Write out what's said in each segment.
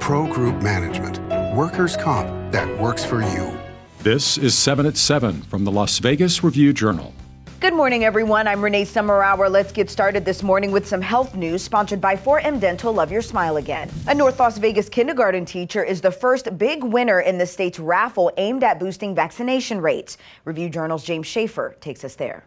Pro Group Management. Workers' comp that works for you. This is 7 at 7 from the Las Vegas Review-Journal. Good morning, everyone. I'm Renee Summerhour. Let's get started this morning with some health news sponsored by 4M Dental. Love your smile again. A North Las Vegas kindergarten teacher is the first big winner in the state's raffle aimed at boosting vaccination rates. Review-Journal's James Schaefer takes us there.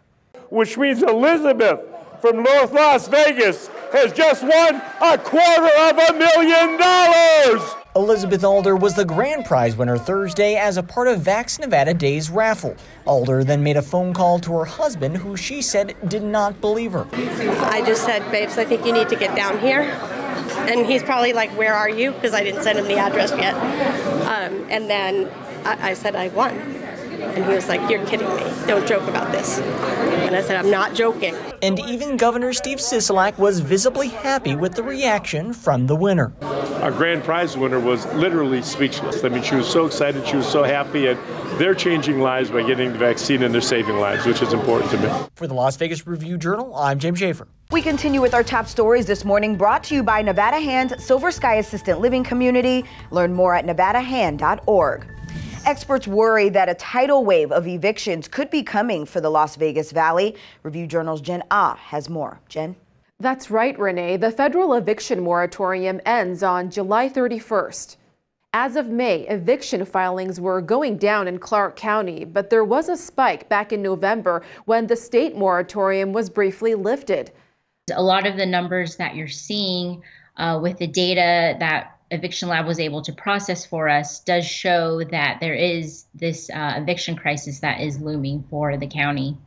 Which means Elizabeth from North Las Vegas has just won $250,000. Elizabeth Alder was the grand prize winner Thursday as a part of Vax Nevada Day's raffle. Alder then made a phone call to her husband, who she said did not believe her. I just said, babes, I think you need to get down here. And he's probably like, where are you? Because I didn't send him the address yet. And then I said I won. And he was like, you're kidding me. Don't joke about this. And I said, I'm not joking. And even Governor Steve Sisolak was visibly happy with the reaction from the winner. Our grand prize winner was literally speechless. I mean, she was so excited, she was so happy, and they're changing lives by getting the vaccine, and they're saving lives, which is important to me. For the Las Vegas Review-Journal, I'm James Schaefer. We continue with our top stories this morning, brought to you by Nevada Hand's Silver Sky Assistant Living Community. Learn more at nevadahand.org. Experts worry that a tidal wave of evictions could be coming for the Las Vegas Valley. Review-Journal's Jen Ah has more. Jen? That's right, Renee. The federal eviction moratorium ends on July 31st. As of May, eviction filings were going down in Clark County, but there was a spike back in November when the state moratorium was briefly lifted. A lot of the numbers that you're seeing with the data that Eviction Lab was able to process for us does show that there is this eviction crisis that is looming for the county.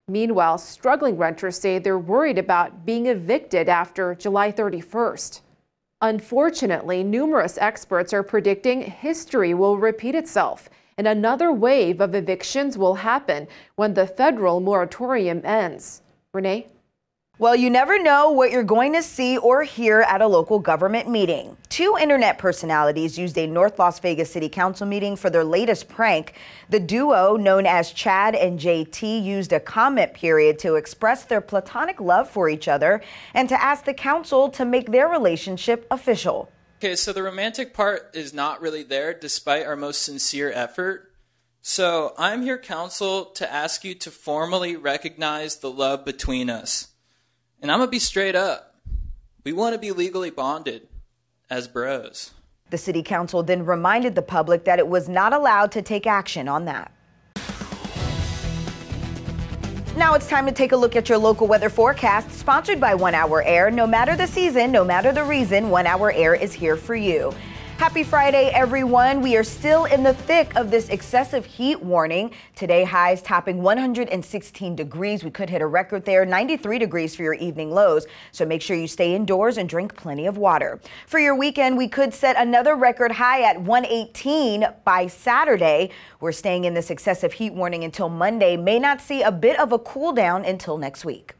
Meanwhile, struggling renters say they're worried about being evicted after July 31st. Unfortunately, numerous experts are predicting history will repeat itself, and another wave of evictions will happen when the federal moratorium ends. Renee? Well, you never know what you're going to see or hear at a local government meeting. Two internet personalities used a North Las Vegas City Council meeting for their latest prank. The duo, known as Chad and JT, used a comment period to express their platonic love for each other and to ask the council to make their relationship official. Okay, so the romantic part is not really there despite our most sincere effort. So I'm here, council, to ask you to formally recognize the love between us. And I'm going to be straight up. We want to be legally bonded as bros. The city council then reminded the public that it was not allowed to take action on that. Now it's time to take a look at your local weather forecast, sponsored by 1 Hour Air. No matter the season, no matter the reason, 1 Hour Air is here for you. Happy Friday, everyone. We are still in the thick of this excessive heat warning. Today, highs topping 116 degrees. We could hit a record there, 93 degrees for your evening lows. So make sure you stay indoors and drink plenty of water. For your weekend, we could set another record high at 118 by Saturday. We're staying in this excessive heat warning until Monday. May not see a bit of a cool down until next week.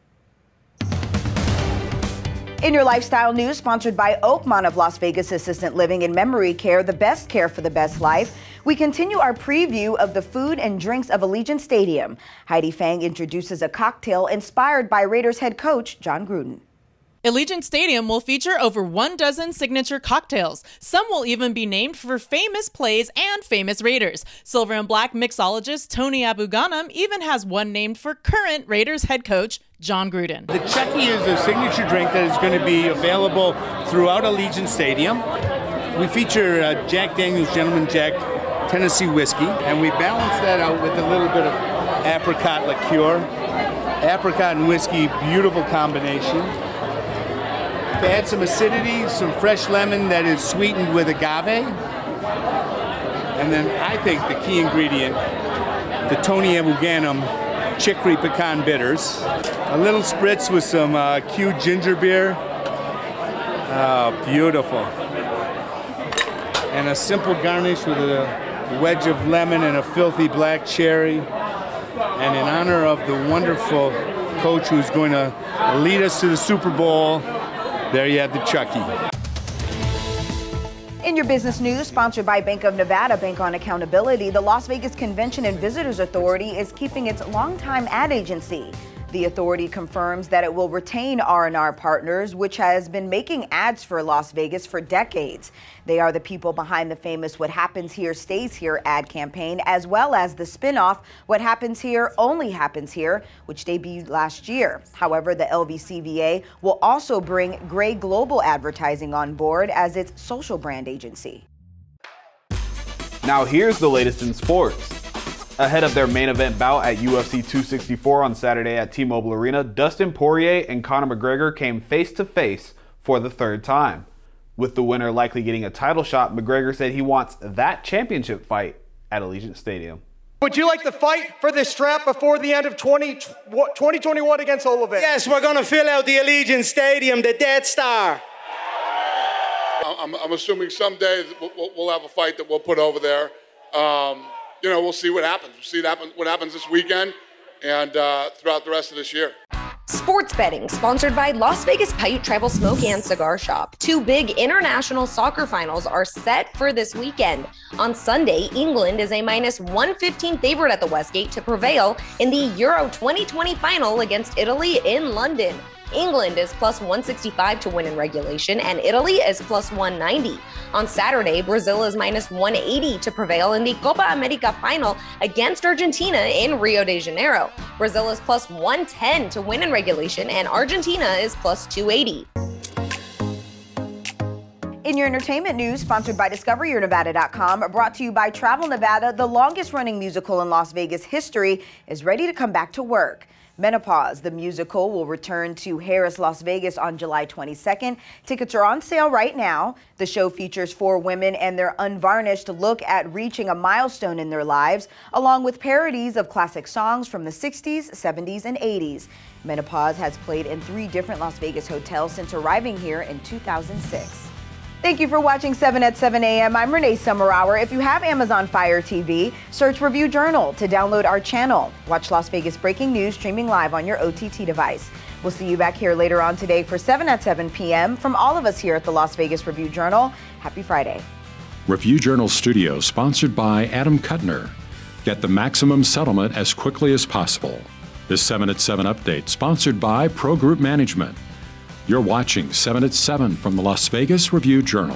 In your lifestyle news, sponsored by Oakmont of Las Vegas Assistant Living and Memory Care, the best care for the best life, we continue our preview of the food and drinks of Allegiant Stadium. Heidi Fang introduces a cocktail inspired by Raiders head coach John Gruden. Allegiant Stadium will feature over 12 signature cocktails. Some will even be named for famous plays and famous Raiders. Silver and Black mixologist Tony ABOU-GANIM even has one named for current Raiders head coach John Gruden. The CHUCKY is a signature drink that is going to be available throughout Allegiant Stadium. We feature Jack Daniel's Gentleman Jack Tennessee whiskey, and we balance that out with a little bit of apricot liqueur. Apricot and whiskey, beautiful combination. To add some acidity, some fresh lemon that is sweetened with agave. And then I think the key ingredient, the Tony ABOU-GANIM chicory pecan bitters. A little spritz with some cute ginger beer. Oh, beautiful. And a simple garnish with a wedge of lemon and a filthy black cherry. And in honor of the wonderful coach who's going to lead us to the Super Bowl, there you have the CHUCKY. In your business news, sponsored by Bank of Nevada, Bank on Accountability, the Las Vegas Convention and Visitors Authority is keeping its longtime ad agency. The authority confirms that it will retain R&R Partners, which has been making ads for Las Vegas for decades. They are the people behind the famous What Happens Here Stays Here ad campaign, as well as the spin-off What Happens Here Only Happens Here, which debuted last year. However, the LVCVA will also bring Gray Global Advertising on board as its social brand agency. Now here's the latest in sports. Ahead of their main event bout at UFC 264 on Saturday at T-Mobile Arena, Dustin Poirier and Conor McGregor came face-to-face for the third time. With the winner likely getting a title shot, McGregor said he wants that championship fight at Allegiant Stadium. Would you like to fight for this strap before the end of 2021 against Oliveira? Yes, we're going to fill out the Allegiant Stadium, the Death Star. I'm assuming someday we'll have a fight that we'll put over there. You know, we'll see what happens. We'll see what happens this weekend and throughout the rest of this year. Sports betting, sponsored by Las Vegas Paiute Tribal Smoke and Cigar Shop. 2 big international soccer finals are set for this weekend. On Sunday, England is a -115 favorite at the Westgate to prevail in the Euro 2020 final against Italy in London. England is +165 to win in regulation, and Italy is +190. On Saturday, Brazil is -180 to prevail in the Copa America final against Argentina in Rio de Janeiro. Brazil is +110 to win in regulation, and Argentina is +280. In your entertainment news, sponsored by DiscoverYourNevada.com, brought to you by Travel Nevada, the longest-running musical in Las Vegas history, is ready to come back to work. Menopause, the musical, will return to Harrah's Las Vegas on July 22nd. Tickets are on sale right now. The show features 4 women and their unvarnished look at reaching a milestone in their lives, along with parodies of classic songs from the 60s, 70s, and 80s. Menopause has played in 3 different Las Vegas hotels since arriving here in 2006. Thank you for watching 7 at 7 a.m. I'm Renee Summerhour. If you have Amazon Fire TV, search Review Journal to download our channel. Watch Las Vegas breaking news streaming live on your OTT device. We'll see you back here later on today for 7 at 7 p.m. From all of us here at the Las Vegas Review Journal, happy Friday. Review Journal Studio, sponsored by Adam Kuttner. Get the maximum settlement as quickly as possible. This 7 at 7 update, sponsored by Pro Group Management. You're watching 7 at 7 from the Las Vegas Review Journal.